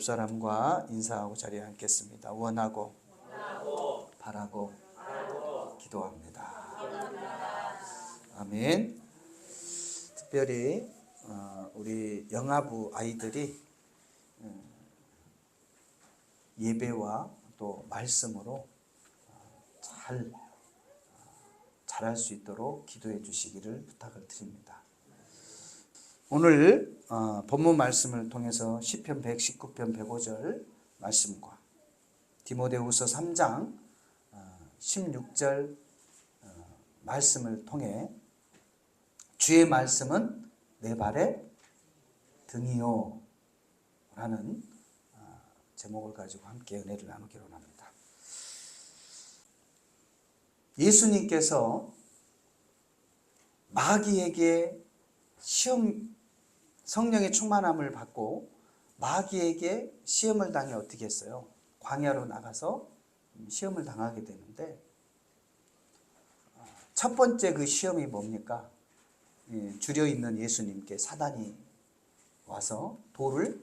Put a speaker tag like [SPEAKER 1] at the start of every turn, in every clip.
[SPEAKER 1] 사람과 인사하고 자리에 앉겠습니다. 원하고 바라고 기도합니다. 아멘. 특별히 우리 영아부 아이들이 예배와 또 말씀으로 잘할 수 있도록 기도해 주시기를 부탁을 드립니다. 오늘 본문 말씀을 통해서 시편 119편 105절 말씀과 디모데후서 3장 16절 말씀을 통해 주의 말씀은 내 발의 등이요 라는 제목을 가지고 함께 은혜를 나누기로 합니다. 예수님께서 마귀에게 성령의 충만함을 받고 마귀에게 시험을 당해 어떻게 했어요? 광야로 나가서 시험을 당하게 되는데 첫 번째 그 시험이 뭡니까? 줄여 있는 예수님께 사단이 와서 돌을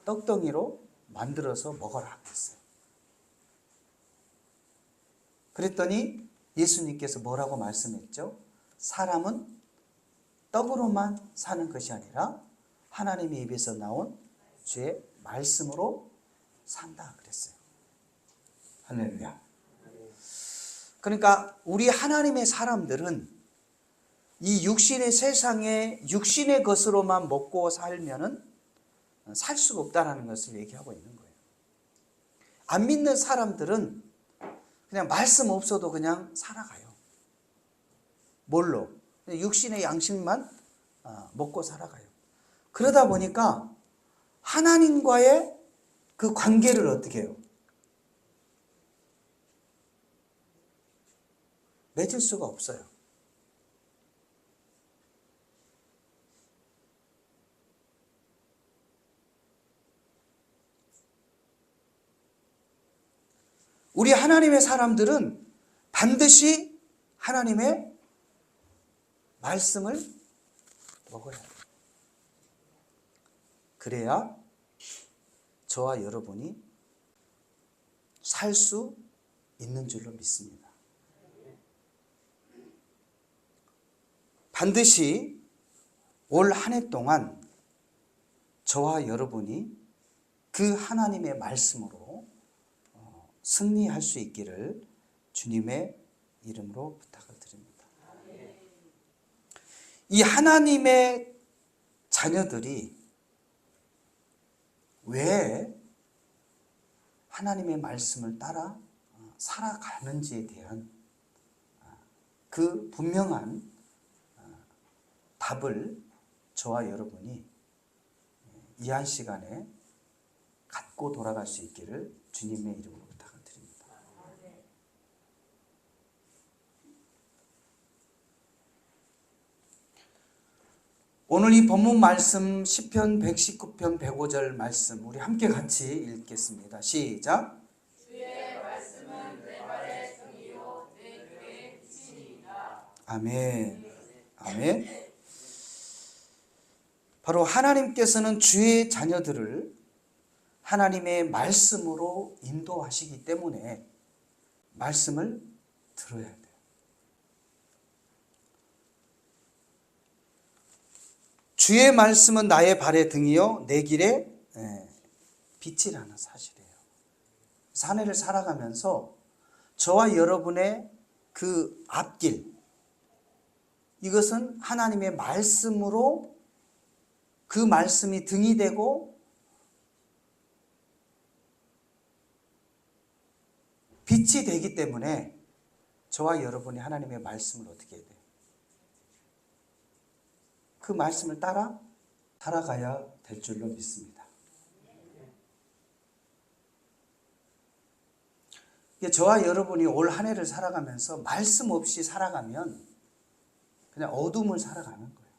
[SPEAKER 1] 떡덩이로 만들어서 먹어라 했어요. 그랬더니 예수님께서 뭐라고 말씀했죠? 사람은 떡으로만 사는 것이 아니라 하나님의 입에서 나온 주의 말씀으로 산다 그랬어요. 할렐루야. 그러니까 우리 하나님의 사람들은 이 육신의 세상에 육신의 것으로만 먹고 살면은 살 수가 없다는 것을 얘기하고 있는 거예요. 안 믿는 사람들은 그냥 말씀 없어도 그냥 살아가요. 뭘로? 육신의 양식만 먹고 살아가요. 그러다 보니까 하나님과의 그 관계를 어떻게 해요? 맺을 수가 없어요. 우리 하나님의 사람들은 반드시 하나님의 말씀을 먹어야 해요. 그래야 저와 여러분이 살 수 있는 줄로 믿습니다. 반드시 올 한 해 동안 저와 여러분이 그 하나님의 말씀으로 승리할 수 있기를 주님의 이름으로 부탁을 드립니다. 이 하나님의 자녀들이 왜 하나님의 말씀을 따라 살아가는지에 대한 그 분명한 답을 저와 여러분이 이 한 시간에 갖고 돌아갈 수 있기를 주님의 이름으로 부탁을 드립니다. 오늘 이 본문 말씀 시편 119편 105절 말씀 우리 함께 같이 읽겠습니다. 시작.
[SPEAKER 2] 주의 말씀은 내 발의 등이요 내 길의 빛이니이다.
[SPEAKER 1] 아멘. 아멘. 바로 하나님께서는 주의 자녀들을 하나님의 말씀으로 인도하시기 때문에 말씀을 들어야 돼요. 주의 말씀은 나의 발의 등이요 내 길의 빛이라는 사실이에요. 한 해를 살아가면서 저와 여러분의 그 앞길 이것은 하나님의 말씀으로 그 말씀이 등이 되고 빛이 되기 때문에 저와 여러분이 하나님의 말씀을 어떻게 해야 돼요? 그 말씀을 따라 살아가야 될 줄로 믿습니다. 저와 여러분이 올 한 해를 살아가면서 말씀 없이 살아가면 그냥 어둠을 살아가는 거예요.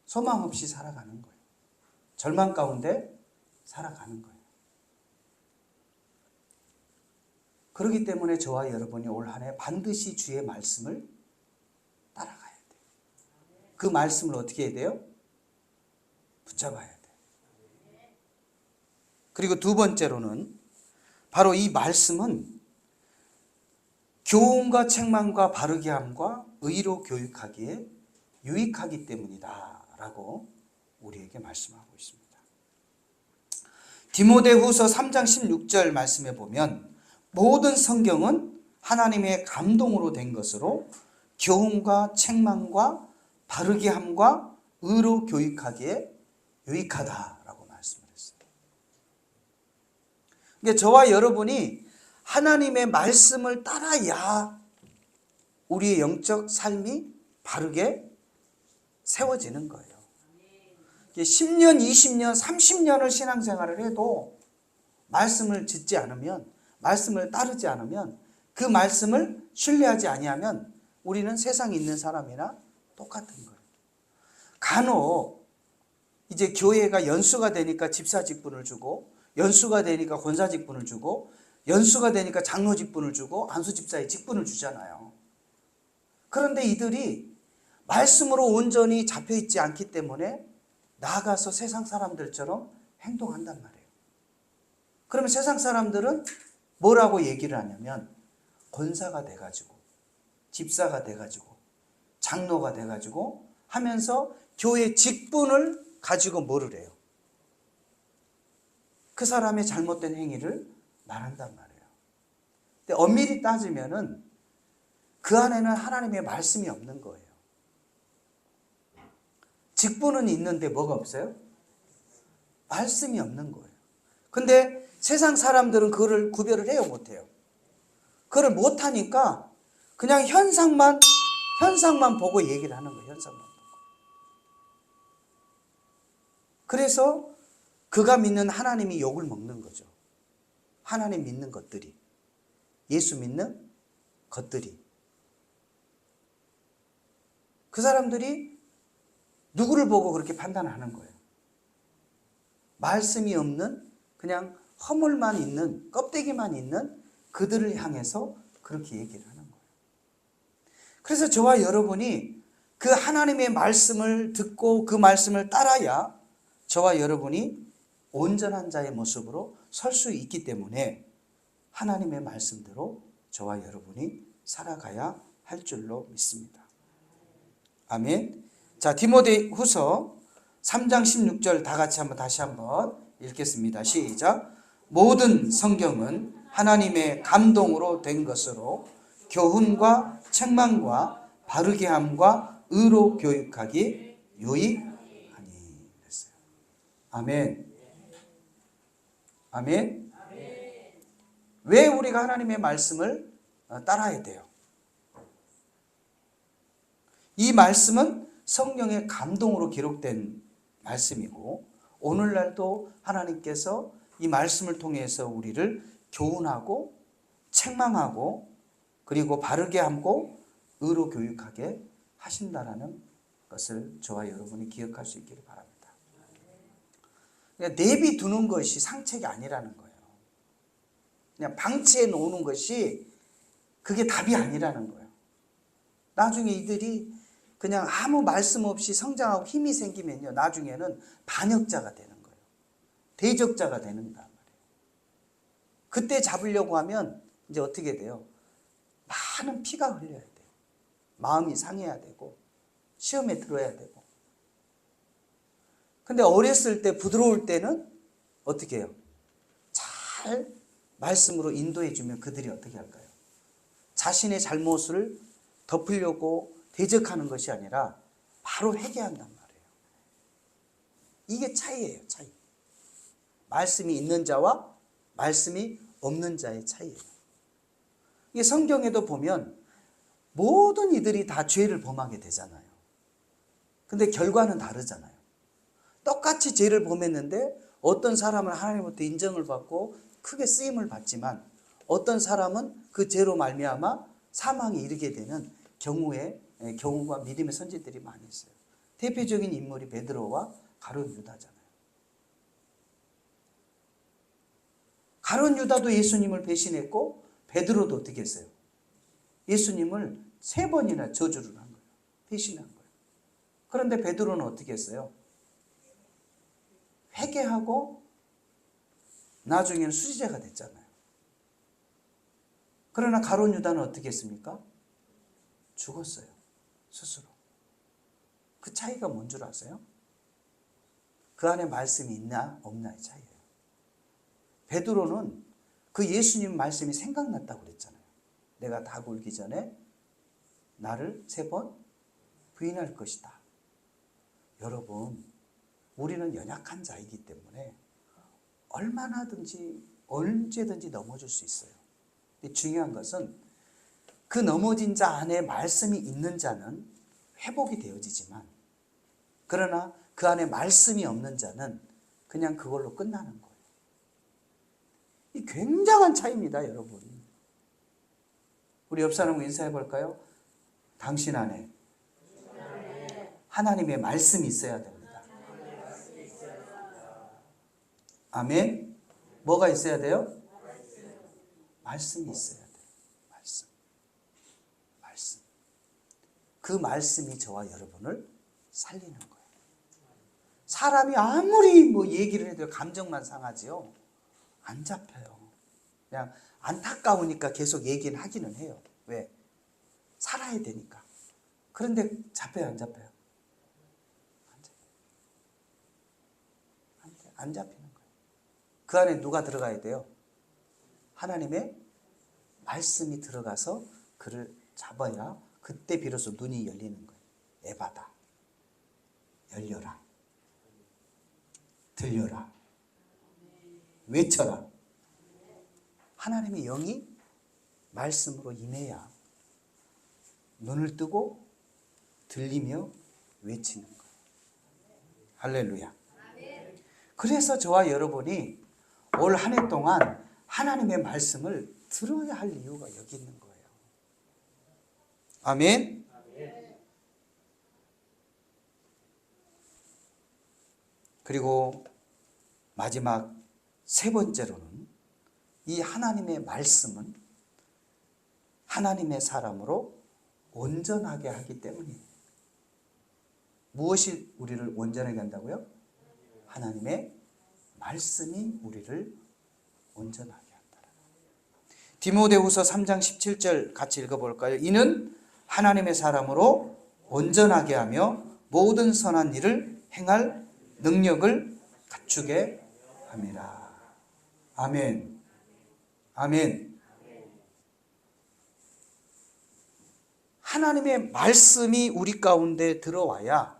[SPEAKER 1] 소망 없이 살아가는 거예요. 절망 가운데 살아가는 거예요. 그렇기 때문에 저와 여러분이 올 한 해 반드시 주의 말씀을 따라가야 돼요. 그 말씀을 어떻게 해야 돼요? 붙잡아야 돼요. 그리고 두 번째로는 바로 이 말씀은 교훈과 책망과 바르게 함과 의로 교육하기에 유익하기 때문이다 라고 우리에게 말씀하고 있습니다. 디모데후서 3장 16절 말씀에 보면 모든 성경은 하나님의 감동으로 된 것으로 교훈과 책망과 바르게 함과 의로 교육하기에 유익하다라고 말씀을 했어요. 그러니까 저와 여러분이 하나님의 말씀을 따라야 우리의 영적 삶이 바르게 세워지는 거예요. 10년, 20년, 30년을 신앙생활을 해도 말씀을 듣지 않으면, 말씀을 따르지 않으면, 그 말씀을 신뢰하지 아니하면 우리는 세상에 있는 사람이나 똑같은 거예요. 간혹 이제 교회가 연수가 되니까 집사 직분을 주고, 연수가 되니까 권사 직분을 주고, 연수가 되니까 장로 직분을 주고, 안수 집사의 직분을 주잖아요. 그런데 이들이 말씀으로 온전히 잡혀있지 않기 때문에 나아가서 세상 사람들처럼 행동한단 말이에요. 그러면 세상 사람들은 뭐라고 얘기를 하냐면 권사가 돼가지고 집사가 돼가지고 장로가 돼가지고 하면서 교회 직분을 가지고 뭐를 해요? 그 사람의 잘못된 행위를 말한단 말이에요. 근데 엄밀히 따지면은 그 안에는 하나님의 말씀이 없는 거예요. 직분은 있는데 뭐가 없어요? 말씀이 없는 거예요. 근데 세상 사람들은 그거를 구별을 해요, 못해요? 그걸 못하니까 그냥 현상만 보고 얘기를 하는 거예요. 현상만 보고. 그래서 그가 믿는 하나님이 욕을 먹는 거죠. 하나님 믿는 것들이, 예수 믿는 것들이. 그 사람들이 누구를 보고 그렇게 판단하는 거예요? 말씀이 없는 그냥 허물만 있는, 껍데기만 있는 그들을 향해서 그렇게 얘기를 하는 거예요. 그래서 저와 여러분이 그 하나님의 말씀을 듣고 그 말씀을 따라야 저와 여러분이 온전한 자의 모습으로 설 수 있기 때문에 하나님의 말씀대로 저와 여러분이 살아가야 할 줄로 믿습니다. 아멘. 자, 디모데후서 3장 16절 다 같이 다시 한번 읽겠습니다. 시작. 모든 성경은 하나님의 감동으로 된 것으로 교훈과 책망과 바르게 함과 의로 교육하기 유익하니 그랬어요. 아멘. 아멘. 왜 우리가 하나님의 말씀을 따라야 돼요? 이 말씀은 성령의 감동으로 기록된 말씀이고 오늘날도 하나님께서 이 말씀을 통해서 우리를 교훈하고 책망하고 그리고 바르게 하고 의로 교육하게 하신다라는 것을 저와 여러분이 기억할 수 있기를 바랍니다. 그냥 내비두는 것이 상책이 아니라는 거예요. 그냥 방치해 놓는 것이 그게 답이 아니라는 거예요. 나중에 이들이 그냥 아무 말씀 없이 성장하고 힘이 생기면요, 나중에는 반역자가 되는 거예요. 대적자가 되는단 말이에요. 그때 잡으려고 하면 이제 어떻게 돼요? 많은 피가 흘려야 돼요. 마음이 상해야 되고 시험에 들어야 되고. 근데 어렸을 때 부드러울 때는 어떻게 해요? 잘 말씀으로 인도해 주면 그들이 어떻게 할까요? 자신의 잘못을 덮으려고 대적하는 것이 아니라 바로 회개한단 말이에요. 이게 차이예요, 차이. 말씀이 있는 자와 말씀이 없는 자의 차이예요. 이게 성경에도 보면 모든 이들이 다 죄를 범하게 되잖아요. 근데 결과는 다르잖아요. 똑같이 죄를 범했는데 어떤 사람은 하나님으로부터 인정을 받고 크게 쓰임을 받지만 어떤 사람은 그 죄로 말미암아 사망에 이르게 되는 경우가 믿음의 선지들이 많이 있어요. 대표적인 인물이 베드로와 가룟 유다잖아요. 가룟 유다도 예수님을 배신했고 베드로도 어떻게 했어요? 예수님을 3번이나 저주를 한 거예요. 배신한 거예요. 그런데 베드로는 어떻게 했어요? 회개하고 나중에는 수지자가 됐잖아요. 그러나 가룟 유다는 어떻게 했습니까? 죽었어요. 스스로. 그 차이가 뭔 줄 아세요? 그 안에 말씀이 있나 없나의 차이예요. 베드로는 그 예수님 말씀이 생각났다고 그랬잖아요. 내가 닭 울기 전에 나를 3번 부인할 것이다. 여러분, 우리는 연약한 자이기 때문에 얼마나든지 언제든지 넘어질 수 있어요. 근데 중요한 것은 그 넘어진 자 안에 말씀이 있는 자는 회복이 되어지지만, 그러나 그 안에 말씀이 없는 자는 그냥 그걸로 끝나는 거예요. 이 굉장한 차이입니다, 여러분. 우리 옆 사람과 인사해 볼까요? 당신 안에 하나님의 말씀이 있어야 됩니다. 아멘. 뭐가 있어야 돼요? 말씀이 있어야 돼요. 말씀. 그 말씀이 저와 여러분을 살리는 거예요. 사람이 아무리 뭐 얘기를 해도 감정만 상하지요. 안 잡혀요. 그냥 안타까우니까 계속 얘기는 하기는 해요. 왜? 살아야 되니까. 그런데 잡혀요, 안 잡혀요? 안 잡히는 거예요. 그 안에 누가 들어가야 돼요? 하나님의 말씀이 들어가서 그를 잡아야 그때 비로소 눈이 열리는 거예요. 에바다. 열려라. 들려라. 외쳐라. 하나님의 영이 말씀으로 임해야 눈을 뜨고 들리며 외치는 거예요. 할렐루야. 그래서 저와 여러분이 올 한 해 동안 하나님의 말씀을 들어야 할 이유가 여기 있는 거예요. 아멘. 그리고 마지막 3번째로는 이 하나님의 말씀은 하나님의 사람으로 온전하게 하기 때문이에요. 무엇이 우리를 온전하게 한다고요? 하나님의 말씀이 우리를 온전하게 한다. 디모데후서 3장 17절 같이 읽어볼까요? 이는 하나님의 사람으로 온전하게 하며 모든 선한 일을 행할 능력을 갖추게 함이라. 아멘. 아멘. 하나님의 말씀이 우리 가운데 들어와야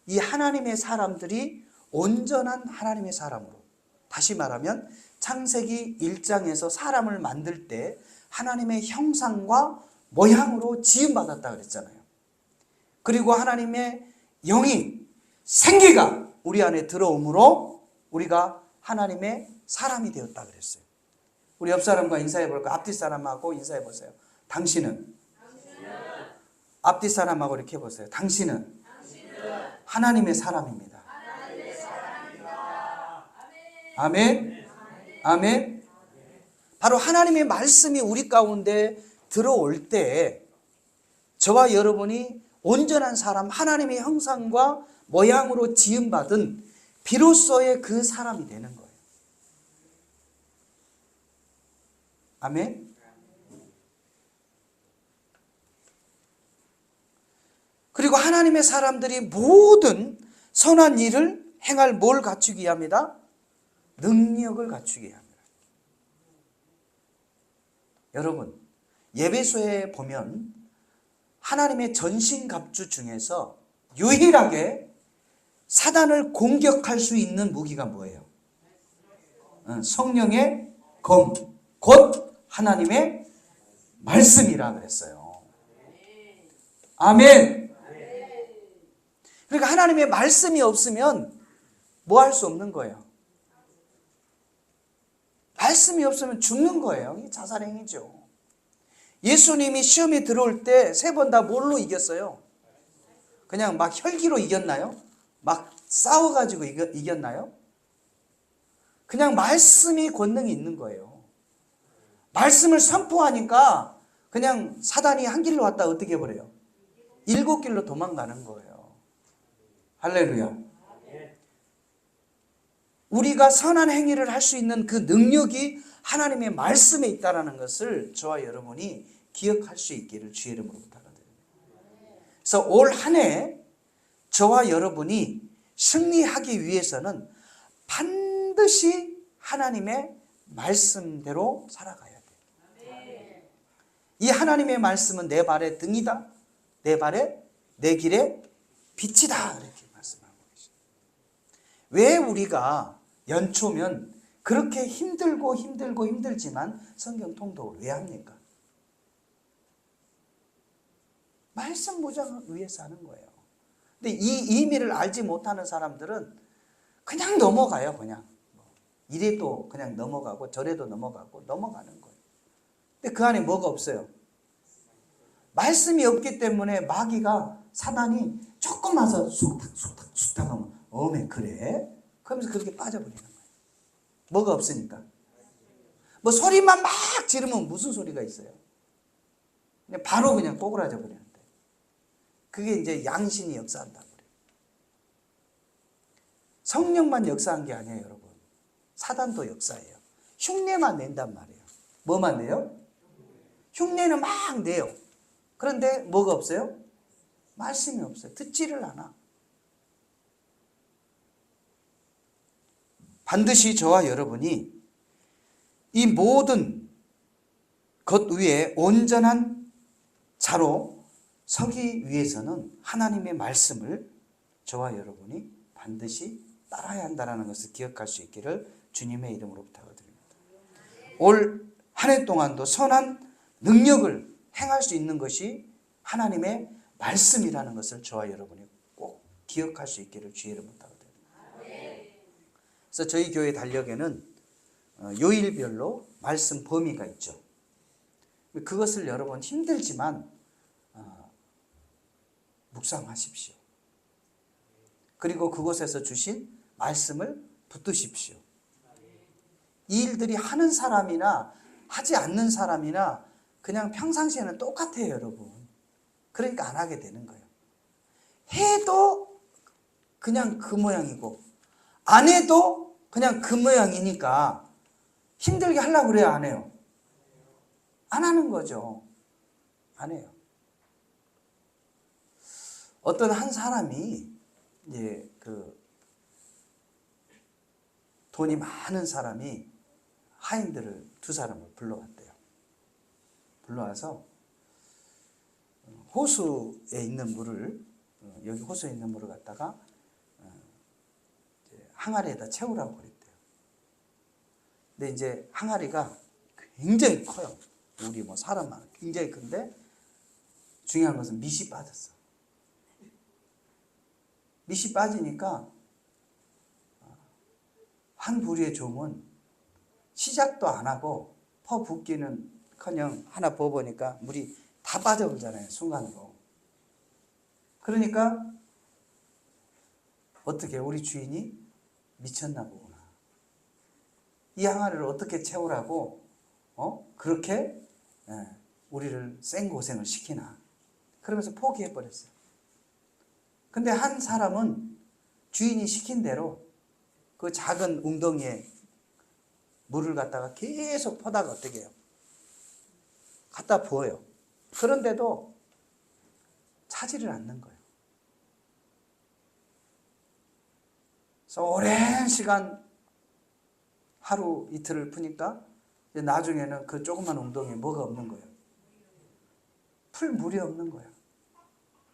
[SPEAKER 1] 이 하나님의 사람들이 온전한 하나님의 사람으로, 다시 말하면 창세기 1장에서 사람을 만들 때 하나님의 형상과 모양으로 지음받았다 그랬잖아요. 그리고 하나님의 영이 생기가 우리 안에 들어오므로 우리가 하나님의 사람이 되었다 그랬어요. 우리 옆 사람과 인사해 볼까요? 앞뒤 사람하고 인사해 보세요. 당신은? 앞뒤 사람하고 이렇게 해보세요. 당신은 하나님의 사람입니다. 아멘. 아멘. 바로 하나님의 말씀이 우리 가운데 들어올 때 저와 여러분이 온전한 사람, 하나님의 형상과 모양으로 지음받은 비로소의 그 사람이 되는 거예요. 아멘. 그리고 하나님의 사람들이 모든 선한 일을 행할 뭘 갖추기 합니다? 능력을 갖추게 합니다. 여러분, 예배소에 보면 하나님의 전신갑주 중에서 유일하게 사단을 공격할 수 있는 무기가 뭐예요? 성령의 검, 곧 하나님의 말씀이라 그랬어요. 아멘. 그러니까 하나님의 말씀이 없으면 뭐 할 수 없는 거예요? 말씀이 없으면 죽는 거예요. 이게 자살행위죠. 예수님이 시험에 들어올 때 3번 다 뭘로 이겼어요? 그냥 막 혈기로 이겼나요? 막 싸워가지고 이겼나요? 그냥 말씀이 권능이 있는 거예요. 말씀을 선포하니까 그냥 사단이 한 길로 왔다 어떻게 해버려요? 7길로 도망가는 거예요. 할렐루야. 우리가 선한 행위를 할 수 있는 그 능력이 하나님의 말씀에 있다는 것을 저와 여러분이 기억할 수 있기를 주의 이름으로 부탁드립니다. 그래서 올 한 해 저와 여러분이 승리하기 위해서는 반드시 하나님의 말씀대로 살아가야 돼요. 이 하나님의 말씀은 내 발의 등이다, 내 길의 빛이다, 이렇게 말씀하고 계십니다. 왜 우리가 연초면 그렇게 힘들지만 성경 통독을 왜 합니까? 말씀 보장을 위해서 하는 거예요. 근데 이 의미를 알지 못하는 사람들은 그냥 넘어가요. 그냥 이래도 그냥 넘어가고 저래도 넘어가고 넘어가는 거예요. 근데 그 안에 뭐가 없어요? 말씀이 없기 때문에 마귀가, 사단이 조금 와서 쑥탁 하면 어메 그래? 그러면서 그렇게 빠져버리는 거예요. 뭐가 없으니까. 뭐 소리만 막 지르면 무슨 소리가 있어요? 그냥 바로 그냥 꼬그라져 버리는데. 그게 이제 양신이 역사한다고 그래요. 성령만 역사한 게 아니에요, 여러분. 사단도 역사해요. 흉내만 낸단 말이에요. 뭐만 내요? 흉내는 막 내요. 그런데 뭐가 없어요? 말씀이 없어요. 듣지를 않아. 반드시 저와 여러분이 이 모든 것 위에 온전한 자로 서기 위해서는 하나님의 말씀을 저와 여러분이 반드시 따라야 한다는 것을 기억할 수 있기를 주님의 이름으로 부탁드립니다. 올 한 해 동안도 선한 능력을 행할 수 있는 것이 하나님의 말씀이라는 것을 저와 여러분이 꼭 기억할 수 있기를 주의 이름으로 부탁드립니다. 그래서 저희 교회 달력에는 요일별로 말씀 범위가 있죠. 그것을 여러분 힘들지만 묵상하십시오. 그리고 그곳에서 주신 말씀을 붙드십시오. 이 일들이 하는 사람이나 하지 않는 사람이나 그냥 평상시에는 똑같아요, 여러분. 그러니까 안 하게 되는 거예요. 해도 그냥 그 모양이고 안 해도 그냥 그 모양이니까 힘들게 하려고 그래야 안 해요. 안 하는 거죠. 안 해요. 어떤 한 사람이 이제 돈이 많은 사람이 하인들을 두 사람을 불러왔대요. 불러와서 호수에 있는 물을, 여기 호수에 있는 물을 갖다가 항아리에다 채우라고 그랬대요. 근데 이제 항아리가 굉장히 커요. 우리 뭐 사람만 굉장히 큰데 중요한 것은 밑이 빠졌어. 밑이 빠지니까 한 부리의 종은 시작도 안 하고 퍼 붓기는 커녕 하나 부어보니까 물이 다 빠져버리잖아요, 순간으로. 그러니까 어떻게 우리 주인이 미쳤나 보구나. 이 항아리를 어떻게 채우라고 그렇게 우리를 생고생을 시키나. 그러면서 포기해버렸어요. 근데 한 사람은 주인이 시킨 대로 그 작은 웅덩이에 물을 갖다가 계속 퍼다가 어떻게 해요? 갖다 부어요. 그런데도 차지를 않는 거예요. 그래서 오랜 시간 하루 이틀을 푸니까 이제 나중에는 그 조그만 웅덩이에 뭐가 없는 거예요? 풀 물이 없는 거예요.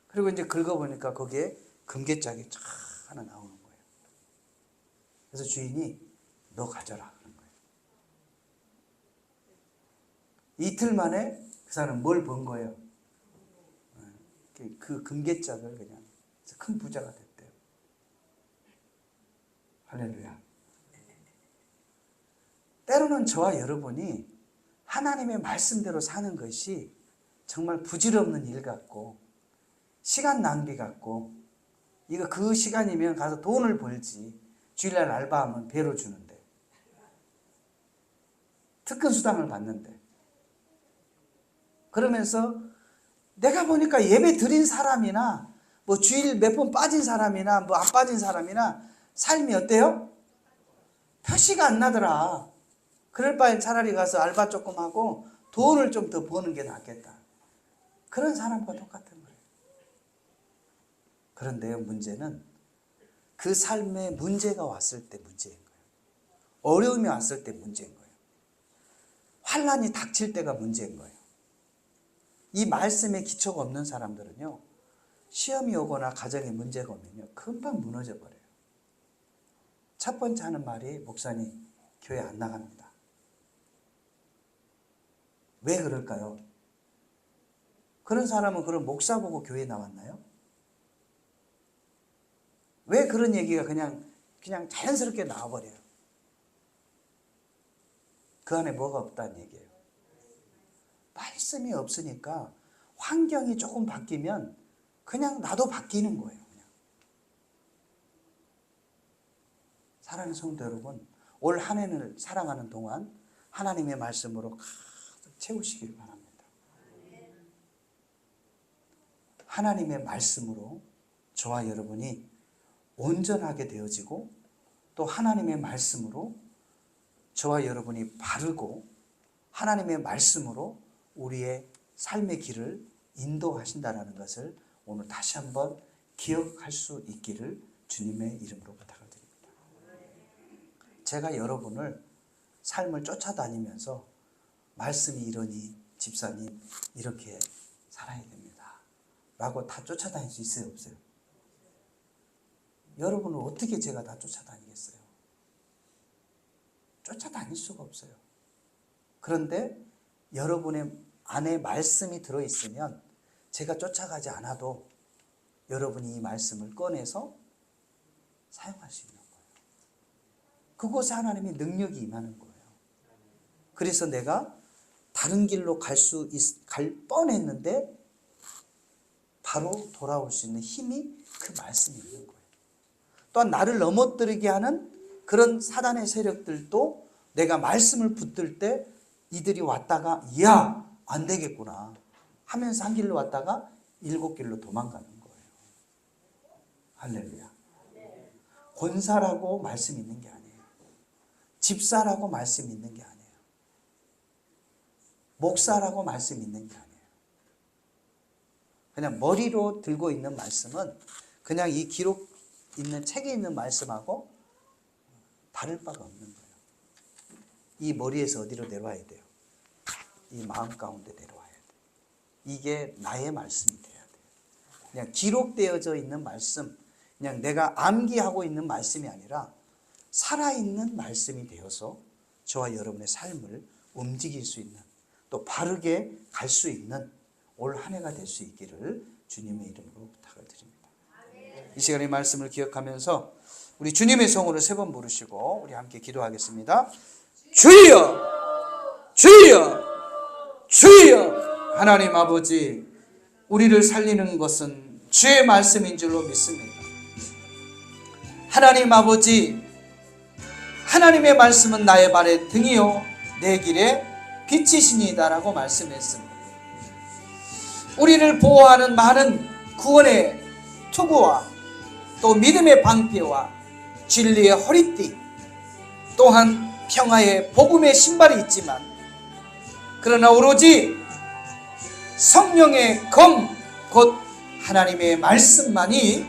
[SPEAKER 1] 그리고 이제 긁어보니까 거기에 금괴짝이 쫙 하나 나오는 거예요. 그래서 주인이 너 가져라 그런 거예요. 이틀 만에 그 사람은 뭘 본 거예요? 그 금괴짝을 그냥 큰 부자가 됐대요. 할렐루야. 때로는 저와 여러분이 하나님의 말씀대로 사는 것이 정말 부질없는 일 같고 시간 낭비 같고 이거 그 시간이면 가서 돈을 벌지 주일날 알바하면 배로 주는데 특근 수당을 받는데 그러면서 내가 보니까 예배 드린 사람이나 뭐 주일 몇 번 빠진 사람이나 뭐 안 빠진 사람이나 삶이 어때요? 표시가 안 나더라. 그럴 바엔 차라리 가서 알바 조금 하고 돈을 좀 더 버는 게 낫겠다. 그런 사람과 똑같은 거예요. 그런데요, 문제는 그 삶에 문제가 왔을 때 문제인 거예요. 어려움이 왔을 때 문제인 거예요. 환난이 닥칠 때가 문제인 거예요. 이 말씀에 기초가 없는 사람들은요, 시험이 오거나 가정에 문제가 오면요, 금방 무너져 버려요. 첫 번째 하는 말이, 목사님, 교회 안 나갑니다. 왜 그럴까요? 그런 사람은 그런 목사 보고 교회 나왔나요? 왜 그런 얘기가 그냥 자연스럽게 나와버려요? 그 안에 뭐가 없다는 얘기예요. 말씀이 없으니까 환경이 조금 바뀌면 그냥 나도 바뀌는 거예요. 그냥. 사랑하는 성도 여러분, 올 한 해를 살아가는 동안 하나님의 말씀으로 가득 채우시길 바랍니다. 하나님의 말씀으로 저와 여러분이 온전하게 되어지고, 또 하나님의 말씀으로 저와 여러분이 바르고, 하나님의 말씀으로 우리의 삶의 길을 인도하신다는 것을 오늘 다시 한번 기억할 수 있기를 주님의 이름으로 부탁을 드립니다. 제가 여러분을 삶을 쫓아다니면서 말씀이 이러니 집사님 이렇게 살아야 됩니다 라고 다 쫓아다닐 수 있어요, 없어요? 여러분을 어떻게 제가 다 쫓아다니겠어요? 쫓아다닐 수가 없어요. 그런데 여러분의 안에 말씀이 들어있으면 제가 쫓아가지 않아도 여러분이 이 말씀을 꺼내서 사용할 수 있는 거예요. 그곳에 하나님의 능력이 임하는 거예요. 그래서 내가 다른 길로 갈 뻔했는데 바로 돌아올 수 있는 힘이 그 말씀이 있는 거예요. 또한 나를 넘어뜨리게 하는 그런 사단의 세력들도 내가 말씀을 붙들 때 이들이 왔다가 야, 안 되겠구나 하면서 한 길로 왔다가 7길로 도망가는 거예요. 할렐루야. 권사라고 말씀 있는 게 아니에요. 집사라고 말씀 있는 게 아니에요. 목사라고 말씀 있는 게 아니에요. 그냥 머리로 들고 있는 말씀은 그냥 이 기록 있는 책에 있는 말씀하고 다를 바가 없는 거예요. 이 머리에서 어디로 내려와야 돼요? 이 마음 가운데 내려와야 돼요. 이게 나의 말씀이 돼야 돼요. 그냥 기록되어져 있는 말씀, 그냥 내가 암기하고 있는 말씀이 아니라 살아있는 말씀이 되어서 저와 여러분의 삶을 움직일 수 있는, 또 바르게 갈 수 있는 올 한 해가 될 수 있기를 주님의 이름으로 부탁을 드립니다. 이 시간의 말씀을 기억하면서 우리 주님의 성호를 3번 부르시고 우리 함께 기도하겠습니다. 주여! 주여! 주여! 하나님 아버지, 우리를 살리는 것은 주의 말씀인 줄로 믿습니다. 하나님 아버지, 하나님의 말씀은 나의 발의 등이요 내 길에 빛이시니이다 라고 말씀했습니다. 우리를 보호하는 많은 구원의 투구와 또 믿음의 방패와 진리의 허리띠, 또한 평화의 복음의 신발이 있지만, 그러나 오로지 성령의 검, 곧 하나님의 말씀만이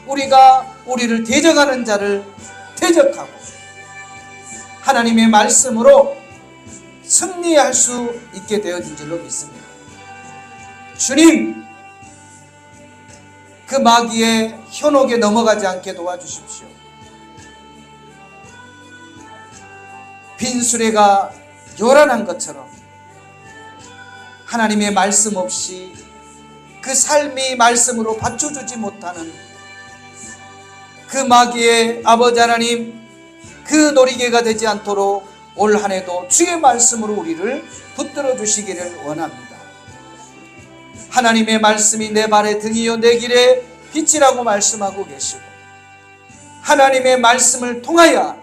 [SPEAKER 1] 우리를 대적하는 자를 대적하고 하나님의 말씀으로 승리할 수 있게 되어진 줄로 믿습니다. 주님, 그 마귀의 현혹에 넘어가지 않게 도와주십시오. 빈 수레가 요란한 것처럼 하나님의 말씀 없이 그 삶이 말씀으로 받쳐주지 못하는 그 마귀의 아버지 하나님, 그 놀이개가 되지 않도록 올 한 해도 주의 말씀으로 우리를 붙들어 주시기를 원합니다. 하나님의 말씀이 내 발의 등이요 내 길의 빛이라고 말씀하고 계시고, 하나님의 말씀을 통하여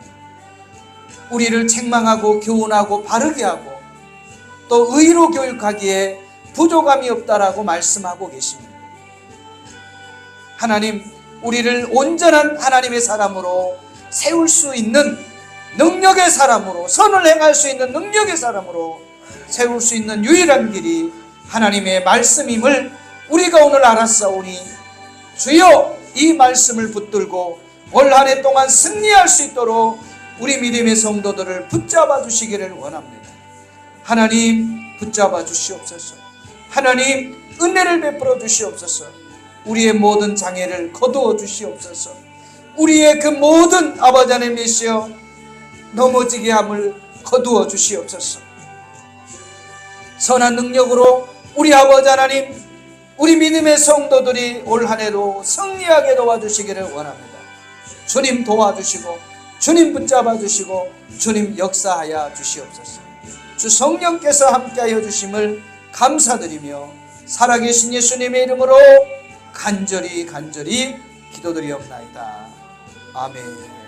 [SPEAKER 1] 우리를 책망하고 교훈하고 바르게 하고 또 의로 교육하기에 부족함이 없다라고 말씀하고 계십니다. 하나님, 우리를 온전한 하나님의 사람으로 세울 수 있는 능력의 사람으로, 선을 행할 수 있는 능력의 사람으로 세울 수 있는 유일한 길이 하나님의 말씀임을 우리가 오늘 알았사오니 주여 이 말씀을 붙들고 올 한 해 동안 승리할 수 있도록 우리 믿음의 성도들을 붙잡아 주시기를 원합니다. 하나님 붙잡아 주시옵소서. 하나님 은혜를 베풀어 주시옵소서. 우리의 모든 장애를 거두어 주시옵소서. 우리의 그 모든 아버지 하나님이시여 넘어지게 함을 거두어 주시옵소서. 선한 능력으로 우리 아버지 하나님, 우리 믿음의 성도들이 올 한 해도 승리하게 도와주시기를 원합니다. 주님 도와주시고 주님 붙잡아 주시고 주님 역사하여 주시옵소서. 주 성령께서 함께하여 주심을 감사드리며 살아계신 예수님의 이름으로 간절히 기도드리옵나이다. 아멘.